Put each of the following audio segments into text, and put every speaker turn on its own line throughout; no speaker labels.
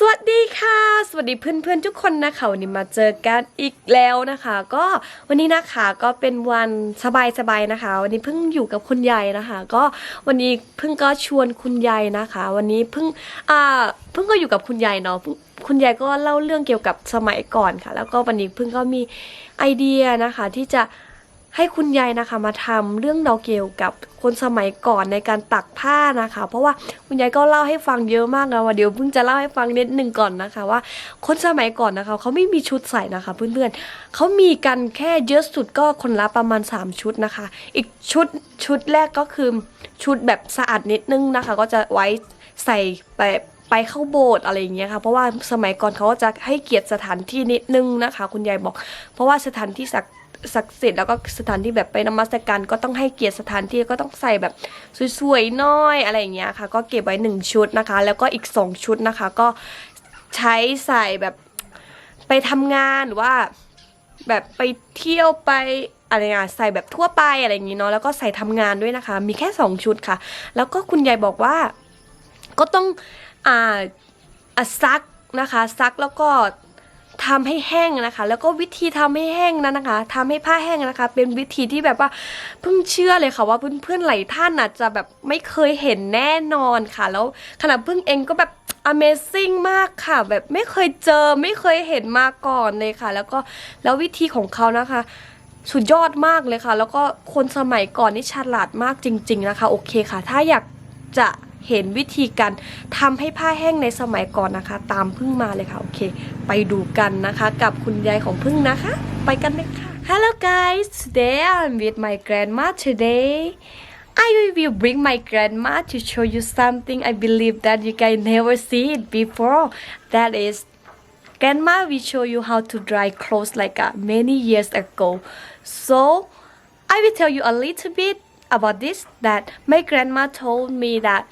วัสดีค่ะสวัสดีเพื่อนๆทุกคนนะคะวันนี้มาเจอกันอีกแล้วนะคะก็วันนี้นะคะก็เป็นวันสบายๆนะคะวันนี้เพิ่งอยู่กับคุณยายนะคะก็วันนี้เพิ่งก็ชวนคุณยายนะคะวันนี้เพิ่งก็อยู่กับคุณยายเนาะคุณยายก็เล่าเรื่องเกี่ยวกับสมัยก่อนค่ะแล้วก็วันนี้เพิ่งก็มีไอเดียนะคะที่จะให้คุณยายนะคะมาทำเรื่องราวเกี่ยวกับคนสมัยก่อนในการตักผ้านะคะเพราะว่าคุณยายก็เล่าให้ฟังเยอะมากนะว่าเดี๋ยวเพิ่งจะเล่าให้ฟังนิดนึงก่อนนะคะว่าคนสมัยก่อนนะคะเขาไม่มีชุดใส่นะคะเพื่อนๆเขามีกันแค่เยอะสุดก็คนละประมาณ3ชุดนะคะอีกชุดแรกก็คือชุดแบบสะอาดนิดนึงนะคะก็จะไว้ใส่ไปเข้าโบสถ์อะไรอย่างเงี้ยค่ะเพราะว่าสมัยก่อนเขาก็จะให้เกียรติสถานที่นิดนึงนะคะคุณยายบอกเพราะว่าสถานที่ศักดิ์สิทธิ์แล้วก็สถานที่แบบไปนมัสการก็ต้องให้เกียรติสถานที่ก็ต้องใส่แบบสวยๆน้อยอะไรอย่างเงี้ยค่ะก็เก็บไว้1ชุดนะคะแล้วก็อีก2ชุดนะคะก็ใช้ใส่แบบไปทำงานหรือว่าแบบไปเที่ยวไปอะไรเงี้ยใส่แบบทั่วไปอะไรอย่างงี้เนาะแล้วก็ใส่ทำงานด้วยนะคะมีแค่2ชุดค่ะแล้วก็คุณยายบอกว่าก็ต้องซักนะคะซักแล้วก็ทำให้แห้งนะคะแล้วก็วิธีทำให้แห้งนั้นนะคะทำให้ผ้าแห้งนะคะเป็นวิธีที่แบบว่าเพิ่งเชื่อเลยค่ะว่าเพื่อนๆหลายท่านอาจจะแบบไม่เคยเห็นแน่นอนค่ะแล้วขณะเพิ่งเองก็แบบ Amazing มากค่ะแบบไม่เคยเจอไม่เคยเห็นมาก่อนเลยค่ะแล้ววิธีของเขานะคะสุดยอดมากเลยค่ะแล้วก็คนสมัยก่อนนี่ฉลาดมากจริงๆนะคะโอเคค่ะถ้าอยากจะเห็นวิธีการทำให้ผ้าแห้งในสมัยก่อนนะคะตามพึ่งมาเลยค่ะโอเคไปดูกันนะคะกับคุณยายของพึ่งนะคะไปกันเลยค่ะ Hello guys today I'm with my grandma today I will bring my grandma to show you something I believe that you guys never see it before that is grandma will show you how to dry clothes like many years ago so I will tell you a little bit about this that my grandma told me that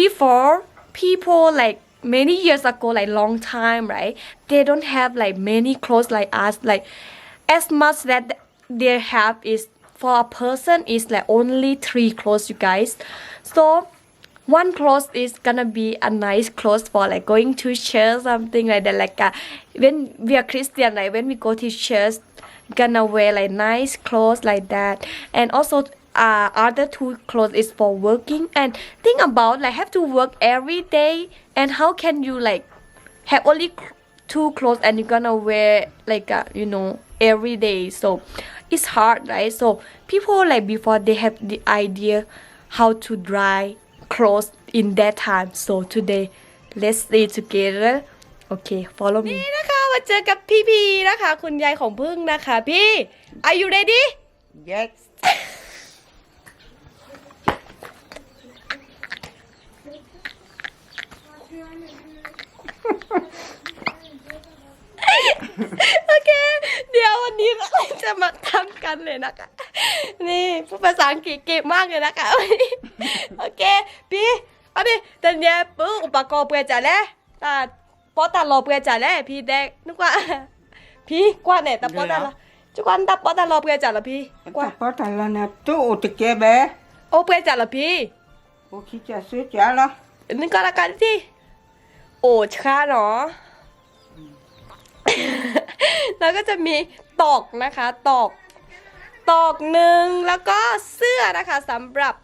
before people like many years ago like long time right they don't have like many clothes like us like as much that they have is for a person is like only 3 clothes you guys so one clothes is gonna be a nice clothes for like going to church something like that like when we are Christian like when we go to church gonna wear like nice clothes like that and also other 2 clothes is for working and think about like have to work every day and how can you like have only 2 clothes and you're gonna wear like you know every day so it's hard right so people like before they have the idea how to dry clothes in that time so today let's see together okay follow me นี่นะคะมาเจอกับพี่พีนะคะคุณยายของพึ่งนะคะพี่ Are you ready
Yes
โอเคเดี๋ยววันนี้เราจะมาทำกันเลยนะคะนี่พูดภาษาอังกฤษเก่งมากเลยนะคะโอเคพี่เอาดิแต่เนี้ยปุ๊บอุปกรณ์เปลือยจ่าแล้วแต่พอตาลอเปลือยจ่าแล้วพี่แดกนึกว่าพี่กว่าเนี่ยแต่พอตาลอจุกวันแต่พอตาลอเปลือยจ่าละพี่กว่า
Tapata la na tu o te kebe
โอ้เปลือยจ่าละพี่
o ki cha su cha la
นึกก็ละกันที่โอ้ช้าเนาะ แล้วก็จะมีตอกนะคะตอกหนึ่งแล้วก็เสื้อนะคะสำหรับ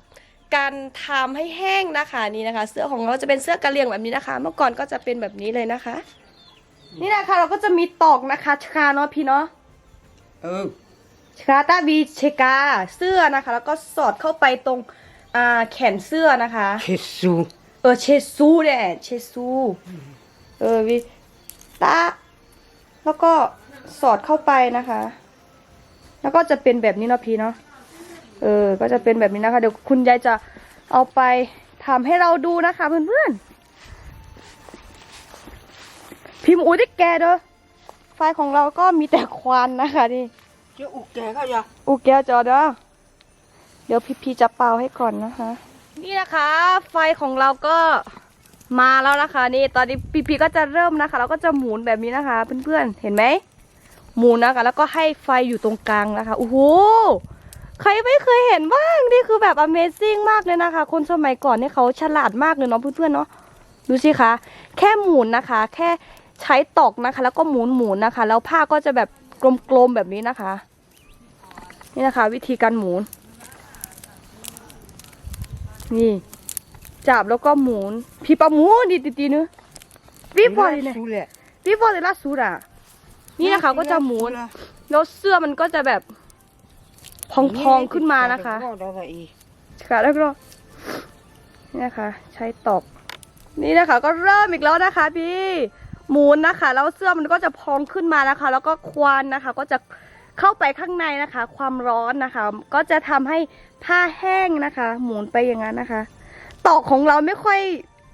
การทำให้แห้งนะคะนี่นะคะเสื้อของเราจะเป็นเสื้อกะเหรี่ยงแบบนี้นะคะ เมื่อก่อนก็จะเป็นแบบนี้เลยนะคะ นี่นะคะเราก็จะมีตอกนะคะชาเนาะพี่เนาะชาตาบีเชกาเสื้อนะคะแล้วก็สอดเข้าไปตรงแขนเสื้อนะคะ
Kesu
เชซูเนี่ยเชซูวิตาแล้วก็สอดเข้าไปนะคะ แล้วก็จะเป็นแบบนี้เนาะพี่เนาะก็จะเป็นแบบนี้นะคะเดี๋ยวคุณยายจะเอาไปทำให้เราดูนะคะเพื่อนๆพิมพ์อุ้ยได้แกเด้อไฟของเราก็มีแต่ควันนะคะนี่
Chứ u ke ka ya
อูแกจอเด้อเดี๋ยวพี่จะเป่าให้ก่อนนะคะ นี่นะคะไฟของเราก็มาแล้วนะคะนี่ตอนนี้พี่ก็จะเริ่มนะคะเราก็จะหมุนแบบนี้นะคะเพื่อนๆเห็นไหมหมุนนะคะแล้วก็ให้ไฟอยู่ตรงกลางนะคะโอ้โหใครไม่เคยเห็นบ้างนี่คือแบบ Amazing มากเลยนะคะคนสมัยก่อนนี่เขาฉลาดมากเลยเนาะเพื่อนๆเนาะ ดูสิคะแค่หมุนนะคะ แค่ใช้ตอกนะคะ แล้วก็หมุนนะคะ แล้วผ้าก็จะแบบกลมๆแบบนี้นะคะ นี่นะคะ วิธีการหมุนนี่จับแล้วก็หมุนพี่ปะหมุนดีๆเนื้อะพี่พอดีเนี่ย
苏嘞，
พี่พอดีละสูดอ่ะนี่นะคะก็จะหมุนแล้วเสื้อมันก็จะแบบพองๆขึ้นมานะคะ ค่ะแล้วก็นี่นะคะ ใช้ตอกนี่นะคะ ก็เริ่มอีกแล้วนะคะ พี่หมุนนะคะแล้วเสื้อมันก็จะพองขึ้นมานะคะ แล้วก็ควันนะคะ ก็จะเข้าไปข้างในนะคะ ความร้อนนะคะ ก็จะทำให้ผ้าแห้งนะคะ หมุนไปอย่างนั้นนะคะ ตอกของเราไม่ค่อย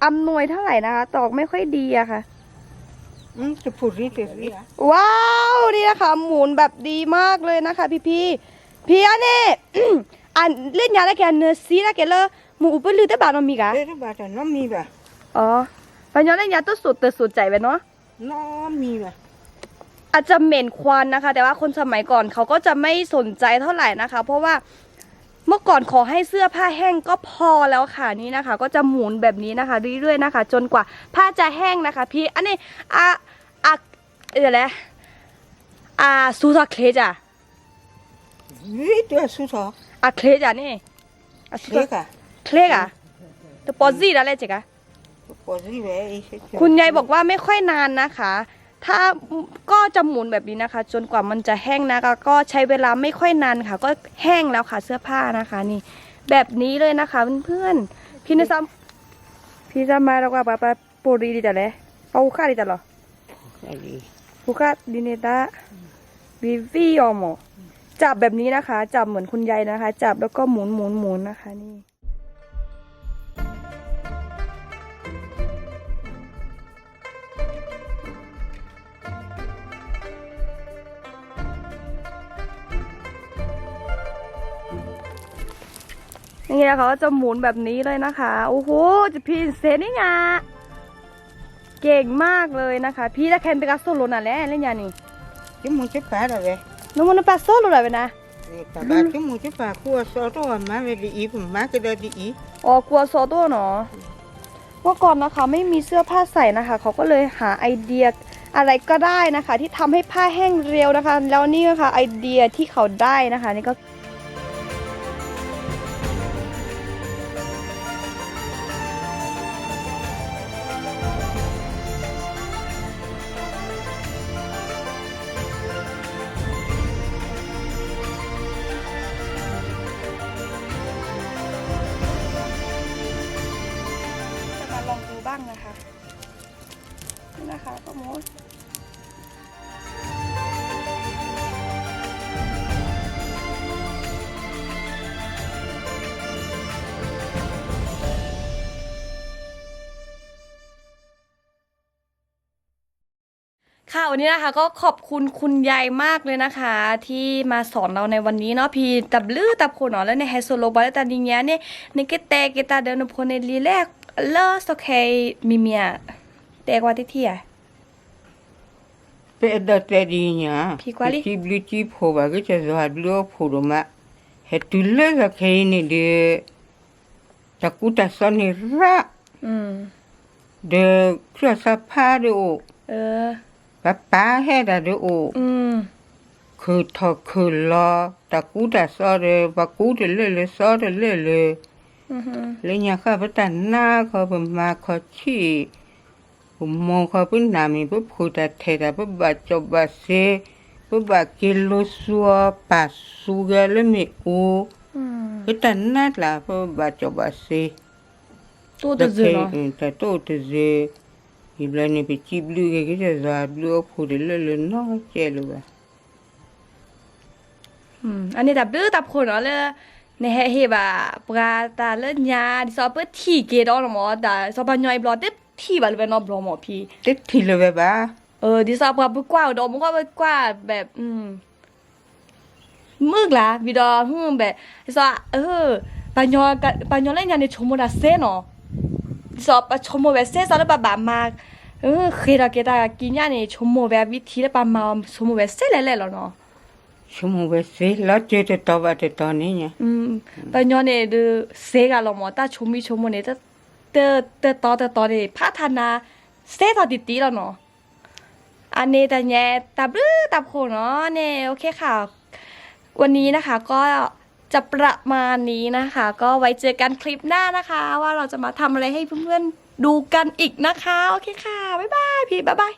อำนวยเท่าไหร่นะคะ ตอกไม่ค่อยดีอะค่ะ
这不是的，
ว้าวนี่นะคะ หมุนแบบดีมากเลยนะคะพี่อันนี้ อันเล่นยาแล้วแกเนื้อซีแล้วแกเลยหมูอุปลือแต่บาทมันมีกะ
这把它糯米吧，
อ๋อปัญญาเล่นยาตัวสุดแต่สุดใจไปเนาะ
糯米吧，
อาจจะเหม็นควันนะคะ แต่ว่าคนสมัยก่อนเขาก็จะไม่สนใจเท่าไหร่นะคะ เพราะว่าเมื่อก่อนขอให้เสื้อผ้าแห้งก็พอแล้วค่ะนี่นะคะ ก็จะหมุนแบบนี้นะคะเรื่อยๆนะคะ จนกว่าผ้าจะแห้งนะคะ พี่อันนี้เดี๋ยวนะซูซาเคลจ้ะ
这苏草，
เคลจ้ะนี่ซู
这
ซา
个，
เคลกะจะปอซี่แล้วเลยจ๊ะ
我是以为
คุณยายบอกว่าไม่ค่อยนานนะคะ ถ้าก็จะหมุนแบบนี้นะคะ จนกว่ามันจะแห้งนะคะ ก็ใช้เวลาไม่ค่อยนานค่ะ ก็แห้งแล้วค่ะเสื้อผ้านะคะนี่ แบบนี้เลยนะคะเพื่อนๆพี่จะมาแล้วก็ปะปูรีดีแต่เลยปาอุค่าดีแต่หรออุค่าดีเนต้าวิวิออมจับแบบนี้นะคะ จับเหมือนคุณยายนะคะ จับแล้วก็หมุนนะคะนี่นี่นะคะก็จะหมุนแบบนี้เลยนะคะโอ้โหจะพี่เซนี่ไงเก่งมากเลยนะคะ พี่ตะแคนไปกัสโซโลน่ะแหละเล่นยานี่
这木这把了呗，
น้องมันไปโซโลเลยนะ
这把这木这把过烧到买回的衣服买给他的衣，
อ๋อกลัวโซโต้เนาะเมื่อก่อนนะคะไม่มีเสื้อผ้าใส่นะคะ เขาก็เลยหาไอเดียอะไรก็ได้นะคะ ที่ทำให้ผ้าแห้งเร็วนะคะ แล้วนี่ก็ค่ะไอเดียที่เขาได้นะคะนี่ก็ จะมาลองดูบ้างนะคะนี่นะคะก็มดค่ะวันนี้นะคะก็ขอบคุณคุณยายมากเลยนะคะ ที่มาสอนเราในวันนี้เนาะพี่ตับลือตับคนเนาะแล้วในไฮโซโลบาลตาดิเนียเนี่ยในเกตเกตาเดินพนในลีแรกเลอสเคมีเมียแต่กว่าที่เที่ย
别的在的呢，
屁股里
去不去破吧？个就是还不了破了嘛，还对了个开呢的，ตะกุตะสอนนี่ระ
อืม
เดเครื่องซักผ้าเดอ
เออ
ป้าป้าให้ได้เดอ
อืม
คือทอคือรอตะกุตะสอนเดปะกุตะเลยสอนเดเลย
อือฮึ
เลยเนี่ยข้าพเจ้าหน้าเขาเป็นมาขอชี้ผมมองเขาเป็นนามีปุ๊บพูดเทระปุ๊บบาจบบาเซปุ๊บบากิโลสัวปัสสุกะเลยไม่อู
อืม
ก็แต่หน้าละปุ๊บบาจบบาเซ
ตัวเดือดเนาะ
แต่โตแต่เจอีบลานี่ไปจีบลูกก็จะซาบลูกพูดเลยน้องเจลูก
อืมอันนี้ตับลือตับคนเนาะเลยในเฮบะปลาตาเล่นยาดิซอเปิดที่เกดอเนาะแต่ซอปะย่อยบลอเต็ที่บาลเวนอบลอหมอพี่
เด็ดทีเลยบ้า
ดิซอปะกว่าดอมก็กว่าแบบมึกล่ะวิดอแบบดิซอปะย่อยเล่นยาในชมโมดาเซเนาะดิซอปะชมโมเวเซซอแล้วปะบามาเคยดาเกตากินยาในชมโมเววิธีแล้วปะมาชมโมเวเซเล่ๆแล้วเนาะ
ชั่วโมงเสร็จแล้วเจอแต่ตอนนี้เนี่ย
ปัญญาเนี่ยดูเสกอะลมอตาชมมีชมเนี่ยจะ เตอเนี่ยพัฒนาเซตอติแล้วเนาะอันนี้แต่แย่ตับโขเนาะเนี่ยโอเคค่ะ วันนี้นะคะก็จะประมาณนี้นะคะ ก็ไว้เจอกันคลิปหน้านะคะ ว่าเราจะมาทำอะไรให้เพื่อนๆดูกันอีกนะคะ โอเคค่ะ บ๊ายบายพี่บ๊ายบาย